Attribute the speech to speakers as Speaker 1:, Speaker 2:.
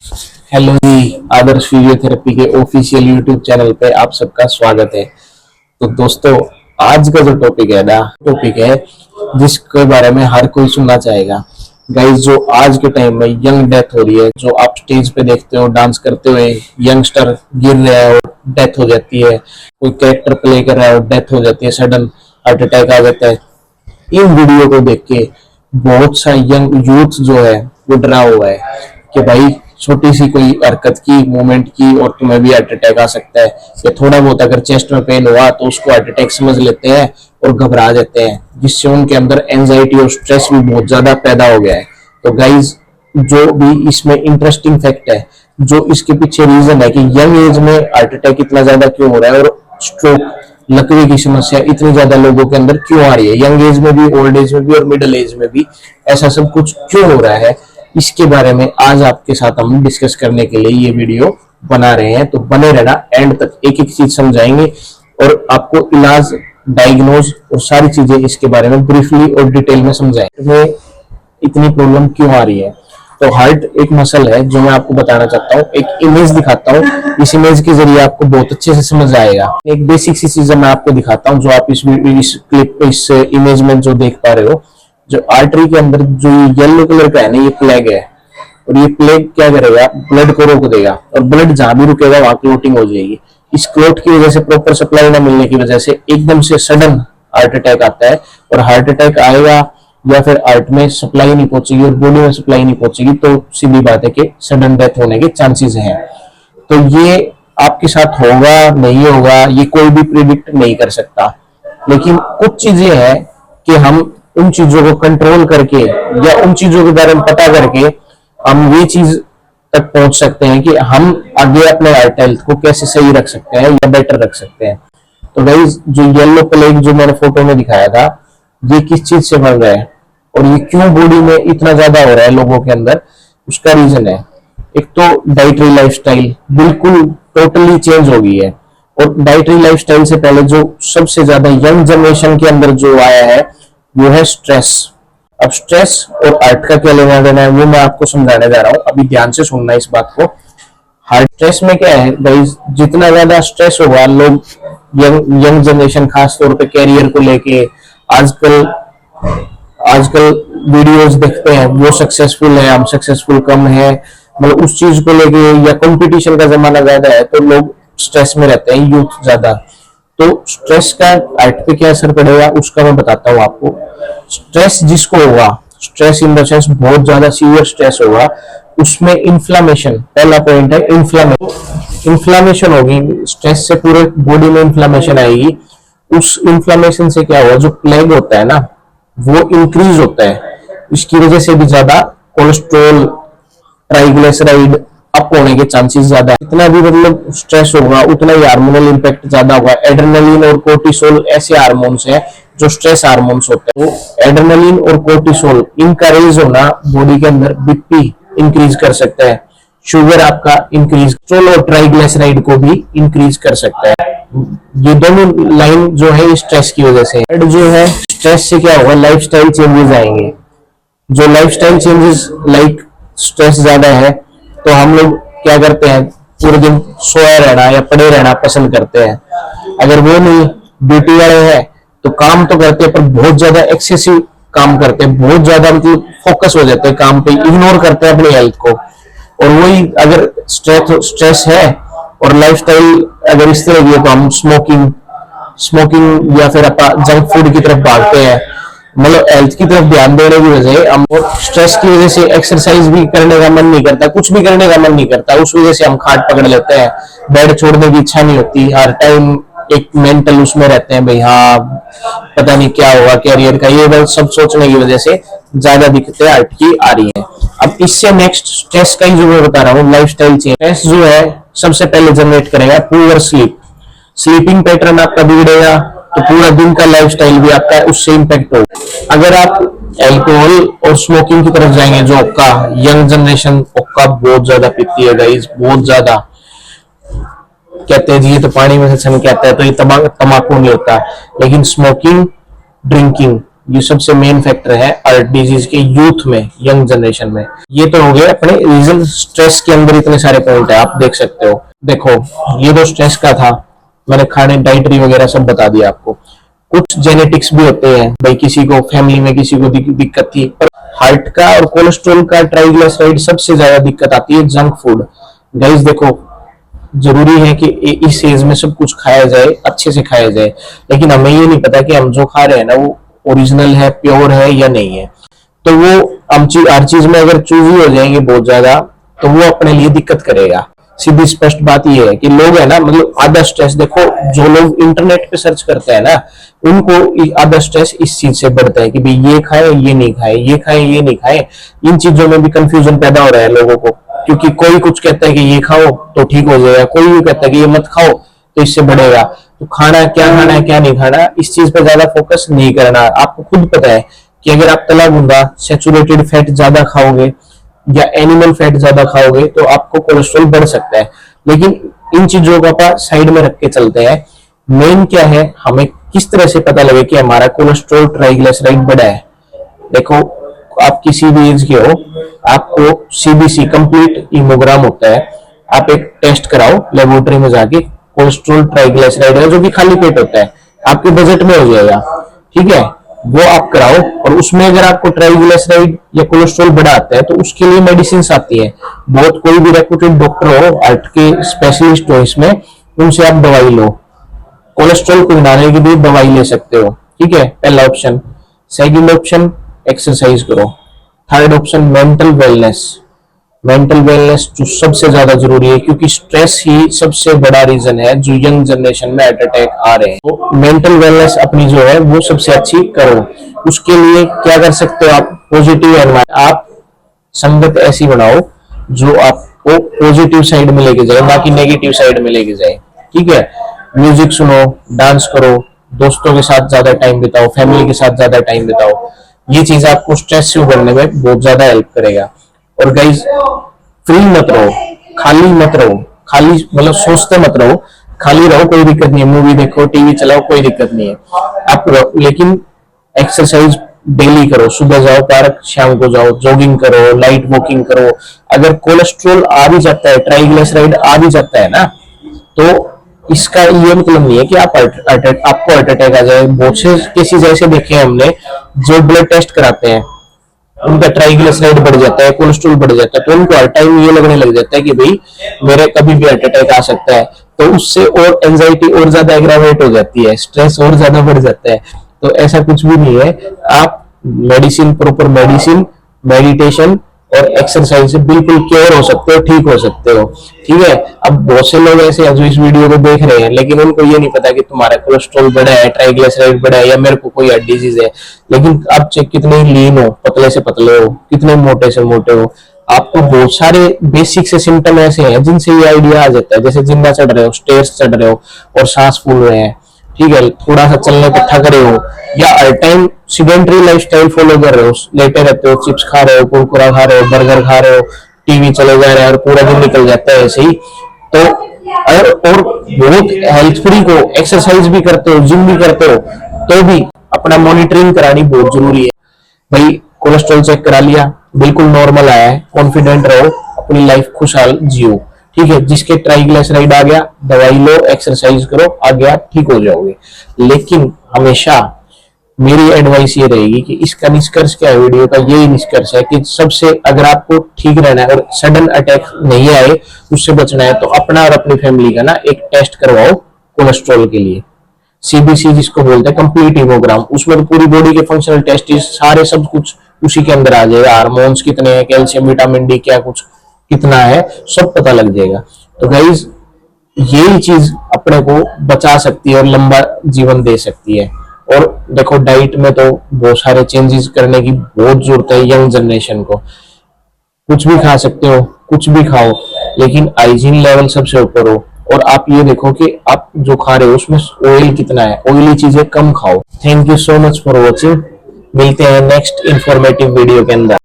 Speaker 1: Hello जी, आदर्श physiotherapy के official YouTube channel पे आप सबका स्वागत है। तो दोस्तों, आज का जो टॉपिक है जिसके बारे में हर कोई सुनना चाहेगा। गाइस, जो आज के टाइम में यंग डेथ हो रही है, जो आप स्टेज पे देखते हो डांस करते हुए यंगस्टर गिर रहा है और डेथ हो जाती है, कोई कैरेक्टर प्ले कर रहा है और डेथ हो जाती है, सडन हार्ट अटैक आ जाता है। इन वीडियो को देख के बहुत सा यंग यूथ जो है वो डरा हुआ है कि भाई छोटी सी कोई हरकत की, मूवमेंट की और तुम्हें भी हार्ट अटैक आ सकता है, या थोड़ा बहुत अगर चेस्ट में पेन हुआ तो उसको हार्ट अटैक समझ लेते हैं और घबरा जाते हैं, जिससे उनके अंदर एंजाइटी और स्ट्रेस भी बहुत ज्यादा पैदा हो गया है। तो गाइज, जो भी इसमें इंटरेस्टिंग फैक्ट है, जो इसके पीछे रीजन है कि यंग एज में हार्ट अटैक इतना ज्यादा क्यों हो रहा है और स्ट्रोक, लकवे की समस्या इतनी ज्यादा लोगों के अंदर क्यों आ रही है, यंग एज में भी, ओल्ड एज में भी और मिडिल एज में भी ऐसा सब कुछ क्यों हो रहा है, इसके बारे में आज आपके साथ हम डिस्कस करने के लिए ये वीडियो बना रहे हैं। तो बने रहना, एंड तक एक एक चीज समझाएंगे और आपको इलाज, डायग्नोज और सारी चीजें इसके बारे में ब्रीफली और डिटेल में समझाएंगे। इतनी प्रॉब्लम क्यों आ रही है? तो हार्ट एक मसल है जो मैं आपको बताना चाहता हूँ। एक इमेज दिखाता हूँ, इस इमेज के जरिए आपको बहुत अच्छे से समझ आएगा। एक बेसिक सी चीज मैं आपको दिखाता हूँ जो आप इस क्लिप, इस इमेज में जो देख पा रहे हो। जो आर्टरी के अंदर जो येलो कलर का है ना, ये प्लेग है, और ये प्लेग क्या करेगा, ब्लड को रोक देगा, और ब्लड जहां भी रुकेगा वहां क्लोटिंग हो जाएगी। इस क्लोट की वजह से, प्रॉपर सप्लाई ना मिलने की वजह से एकदम से सडन हार्ट अटैक आता है। और हार्ट अटैक आएगा या फिर हार्ट में सप्लाई नहीं पहुंचेगी और बॉडी में सप्लाई नहीं पहुंचेगी, तो सीधी बात है कि सडन डेथ होने के चांसेस हैं। तो ये आपके साथ होगा नहीं होगा ये कोई भी प्रिडिक्ट नहीं कर सकता, लेकिन कुछ चीजें हैं कि हम उन चीजों को कंट्रोल करके या उन चीजों के बारे में पता करके हम ये चीज तक पहुंच सकते हैं कि हम आगे अपने हार्ट हेल्थ को कैसे सही रख सकते हैं या बेटर रख सकते हैं। तो गाइस, जो येलो प्लेग जो मैंने फोटो में दिखाया था, ये किस चीज से बन रहा है और ये क्यों बॉडी में इतना ज्यादा हो रहा है लोगों के अंदर, उसका रीजन है। एक तो डाइटरी लाइफस्टाइल बिल्कुल टोटली चेंज हो गई है। और डाइटरी लाइफस्टाइल से पहले जो सबसे ज्यादा यंग जनरेशन के अंदर जो आया है वो है स्ट्रेस। अब स्ट्रेस और हार्ट का क्या लेना देना है वो मैं आपको समझाने जा रहा हूँ, अभी ध्यान से सुनना इस बात को। हार्ट स्ट्रेस में क्या है गाइस, जितना ज्यादा स्ट्रेस होगा, लोग यंग जनरेशन खास तौर पे कैरियर को लेके आजकल आजकल वीडियोस देखते हैं, वो सक्सेसफुल है, हम सक्सेसफुल कम है, मतलब उस चीज को लेके, या कंपटीशन का जमाना ज्यादा है तो लोग स्ट्रेस में रहते हैं, यूथ ज्यादा। तो स्ट्रेस का हार्ट पे क्या असर पड़ेगा उसका मैं बताता हूँ आपको। स्ट्रेस जिसको होगा, स्ट्रेस इन द सेंस बहुत ज्यादा सीवियर स्ट्रेस होगा, उसमें इन्फ्लामेशन, पहला पॉइंट है इन्फ्लामेशन होगी। स्ट्रेस से पूरे बॉडी में इन्फ्लामेशन आएगी। उस इन्फ्लामेशन से क्या होगा, जो प्लेग होता है ना वो इंक्रीज होता है। इसकी वजह से भी ज्यादा कोलेस्ट्रॉल, ट्राइग्लिसराइड अप होने के चांसेस ज्यादा है। इतना भी मतलब स्ट्रेस होगा उतना ही हार्मोनल इंपैक्ट ज्यादा होगा। एड्रेनलिन और कोर्टिसोल ऐसे हार्मोन्स हैं जो स्ट्रेस हार्मोन्स होते हैं। तो एड्रेनलिन और कोर्टिसोल इनका रेज होना बॉडी के अंदर बीपी इंक्रीज कर सकता है, शुगर आपका इंक्रीज, कोलेस्ट्रॉल और ट्राइग्लिसराइड को भी इंक्रीज कर सकता है। ये दोनों लाइन जो है स्ट्रेस की वजह से। जो है स्ट्रेस से क्या होगा, लाइफस्टाइल चेंजेस आएंगे। जो लाइफस्टाइल चेंजेस, लाइक स्ट्रेस ज्यादा है तो हम लोग क्या करते हैं, पूरे दिन सोए रहना या पड़े रहना पसंद करते हैं। अगर वो नहीं, ड्यूटी वाले हैं तो काम तो करते हैं पर बहुत ज्यादा एक्सेसिव काम करते हैं, बहुत ज्यादा मतलब फोकस हो जाते हैं काम पे, इग्नोर करते हैं अपनी हेल्थ को। और वही अगर स्ट्रेस है और लाइफस्टाइल अगर इस तरह की है तो हम स्मोकिंग या फिर अपन जंक फूड की तरफ भागते हैं, मतलब हेल्थ की तरफ ध्यान देने की वजह हम, और स्ट्रेस की वजह से एक्सरसाइज भी करने का मन नहीं करता, कुछ भी करने का मन नहीं करता, उस वजह से हम खाट पकड़ लेते हैं, बेड छोड़ने की इच्छा नहीं होती, हर टाइम एक मेंटल उसमें रहते हैं भाई हाँ पता नहीं क्या होगा कैरियर का, ये सब सोचने की वजह से ज्यादा दिक्कतें हार्ट की आ रही है। अब इससे नेक्स्ट स्ट्रेस का ही जो मैं बता रहा हूँ, लाइफस्टाइल चेंज। स्ट्रेस जो है सबसे पहले जनरेट करेगा पुअर स्लीप, स्लीपिंग पैटर्न आपका बिगड़ेगा तो पूरा दिन का लाइफस्टाइल भी आपका उससे इंपैक्ट होगा। अगर आप अल्कोहल और स्मोकिंग की तरफ जाएंगे, जो आपका यंग जनरेशन हुक्का बहुत ज्यादा पीती है गाइस, बहुत ज्यादा, कहते हैं जी ये तो पानी में से छन के आता है, तो ये तम्बाकू नहीं होता, लेकिन स्मोकिंग, ड्रिंकिंग ये सबसे मेन फैक्टर है हार्ट डिजीज के यूथ में, यंग जनरेशन में। ये तो हो गए अपने रीजन। स्ट्रेस के अंदर इतने सारे पॉइंट है, आप देख सकते हो। देखो ये तो स्ट्रेस का था, मैंने खाने डाइटरी वगैरह सब बता दिया आपको। कुछ जेनेटिक्स भी होते हैं भाई, किसी को फैमिली में किसी को दिक्कत थी। पर हार्ट का और कोलेस्ट्रॉल का, ट्राइग्लिसराइड, सबसे ज्यादा दिक्कत आती है जंक फूड। गाइस देखो, जरूरी है कि इस एज में सब कुछ खाया जाए, अच्छे से खाया जाए, लेकिन हमें ये नहीं पता कि हम जो खा रहे हैं ना वो ओरिजिनल है, प्योर है या नहीं है। तो वो हम हर चीज में अगर चूजी हो जाएंगे बहुत ज्यादा, तो वो अपने लिए दिक्कत करेगा। सीधी स्पष्ट बात ये है कि लोग है ना, मतलब आधा स्ट्रेस, देखो जो लोग इंटरनेट पे सर्च करते हैं ना, उनको आधा स्ट्रेस इस चीज से बढ़ता है कि भाई ये खाए ये नहीं खाए, ये खाए ये नहीं खाए। इन चीजों में भी कंफ्यूजन पैदा हो रहा है लोगों को, क्योंकि कोई कुछ कहता है कि ये खाओ तो ठीक हो जाएगा, कोई भी कहता है कि ये मत खाओ तो इससे बढ़ेगा। तो खाना है क्या नहीं खाना, इस चीज पर ज्यादा फोकस नहीं करना। आपको खुद पता है कि अगर आप तला भुना सैचुरेटेड फैट ज्यादा खाओगे या एनिमल फैट ज्यादा खाओगे तो आपको कोलेस्ट्रॉल बढ़ सकता है। लेकिन इन चीजों को आप साइड में रख के चलते हैं। मेन क्या है, हमें किस तरह से पता लगे कि हमारा कोलेस्ट्रॉल, ट्राइग्लिसराइड बढ़ा है। देखो आप किसी भी एज के हो, आपको सीबीसी कंप्लीट हीमोग्राम होता है, आप एक टेस्ट कराओ लेबोरेटरी में जाके, कोलेस्ट्रॉल ट्राइग्लिसराइड है जो कि खाली पेट होता है, आपके बजट में हो जाएगा, ठीक है, वो आप कराओ। और उसमें अगर आपको ट्राइग्लिसराइड या कोलेस्ट्रॉल बढ़ा आता है तो उसके लिए मेडिसिन आती है। बहुत कोई भी रेप्यूटेड डॉक्टर हो, हार्ट के स्पेशलिस्ट हो इसमें, उनसे आप दवाई लो। कोलेस्ट्रॉल को घटाने के लिए दवाई ले सकते हो, ठीक है, पहला ऑप्शन। सेकंड ऑप्शन, एक्सरसाइज करो। Third option, mental wellness. Mental wellness जो सबसे ज्यादा जरूरी है, क्योंकि स्ट्रेस ही सबसे बड़ा रीजन है जो यंग जनरेशन में हार्ट अटैक आ रहे हैं। तो मेंटल वेलनेस अपनी जो है वो सबसे अच्छी करो। उसके लिए क्या कर सकते हो आप, पॉजिटिव एनवायरनमेंट, आप संगत ऐसी बनाओ जो आपको पॉजिटिव साइड में लेके जाए, ना कि नेगेटिव साइड में लेके जाए, ठीक है। म्यूजिक सुनो, डांस करो, दोस्तों के साथ ज्यादा टाइम बिताओ, फैमिली के साथ ज्यादा टाइम बिताओ। ये चीज आपको स्ट्रेस से उबरने में बहुत ज्यादा हेल्प करेगा। और गाइस फ्री मत रहो, खाली मत रहो, खाली मतलब सोचते मत रहो, खाली रहो, कोई दिक्कत नहीं है, मूवी देखो, टीवी चलाओ, कोई दिक्कत नहीं है आप, लेकिन एक्सरसाइज डेली करो। सुबह जाओ पार्क, शाम को जाओ, जॉगिंग करो, लाइट वॉकिंग करो। अगर कोलेस्ट्रॉल आ भी जाता है, ट्राइग्लिसराइड आ भी जाता है ना, तो इसका ये मतलब नहीं है कि आपको हार्ट अटैक आ जाए। बहुत से केसेस ऐसे देखे हैं हमने, जो ब्लड टेस्ट कराते हैं उनका ट्राइग्लिसराइड बढ़ जाता है, कोलेस्ट्रॉल बढ़ जाता है, तो उनको हर टाइम ये लगने लग जाता है कि भाई मेरे कभी भी हार्ट अटैक आ सकता है। तो उससे और एंजाइटी और ज्यादा एग्रावेट हो जाती है, स्ट्रेस और ज्यादा बढ़ जाता है। तो ऐसा कुछ भी नहीं है। आप मेडिसिन, प्रॉपर मेडिसिन, मेडिटेशन और एक्सरसाइज से बिल्कुल क्योर हो सकते हो, ठीक हो सकते हो, ठीक है। अब बहुत से लोग ऐसे हैं जो इस वीडियो को देख रहे हैं, लेकिन उनको ये नहीं पता कि तुम्हारा कोलेस्ट्रॉल बढ़ा है, ट्राइग्लिसराइड बढ़ा है, या मेरे को कोई हार्ट डिजीज है। लेकिन आप चेक कितने लीन हो, पतले से पतले हो, कितने मोटे से मोटे हो, आपको बहुत सारे बेसिक से सिम्टम ऐसे हैं जिनसे ये आइडिया आ जाता है। जैसे जिंदा चढ़ रहे हो, स्टेयर्स चढ़ रहे हो और सांस फूल रहे हैं, ठीक है, थोड़ा सा चलने पर थक रहे हो, या हर टाइम सीडेंटरी लाइफस्टाइल फॉलो कर रहे हो, लेटे रहते हो, चिप्स खा रहे हो, कुरकुरा खा रहे हो, बर्गर खा रहे हो, टीवी चले जा रहे हैं और पूरा दिन निकल जाता है ऐसे ही। तो और बहुत हेल्थ फ्री को एक्सरसाइज भी करते हो, जिम भी करते हो, तो भी अपना मॉनिटरिंग करानी बहुत जरूरी है। भाई कोलेस्ट्रॉल चेक करा लिया, बिल्कुल नॉर्मल आया है, कॉन्फिडेंट रहो, अपनी लाइफ खुशहाल जियो, ठीक है। जिसके ट्राइग्लिसराइड आ गया, दवाई लो, एक्सरसाइज करो, आ गया, ठीक हो जाओगे। लेकिन हमेशा मेरी एडवाइस ये रहेगी कि इसका निष्कर्ष क्या है, वीडियो का यही निष्कर्ष है कि सबसे, अगर आपको ठीक रहना है और सडन अटैक नहीं आए, उससे बचना है, तो अपना और अपनी फैमिली का ना एक टेस्ट करवाओ कोलेस्ट्रॉल के लिए। सीबीसी जिसको बोलते हैं, कंप्लीट हीमोग्राम, उसमें तो पूरी बॉडी के फंक्शनल टेस्ट सारे सब कुछ उसी के अंदर आ जाएगा। हार्मोन्स कितने हैं, कैल्शियम, विटामिन डी क्या कुछ कितना है, सब पता लग जाएगा। तो गाइज यही चीज अपने को बचा सकती है और लंबा जीवन दे सकती है। और देखो डाइट में तो बहुत सारे चेंजेस करने की बहुत जरूरत है यंग जनरेशन को। कुछ भी खा सकते हो, कुछ भी खाओ, लेकिन हाइजीन लेवल सबसे ऊपर हो। और आप ये देखो कि आप जो खा रहे हो उसमें ऑयल कितना है, ऑयली चीजें कम खाओ। Thank you so much for watching. मिलते हैं नेक्स्ट इंफॉर्मेटिव वीडियो के अंदर।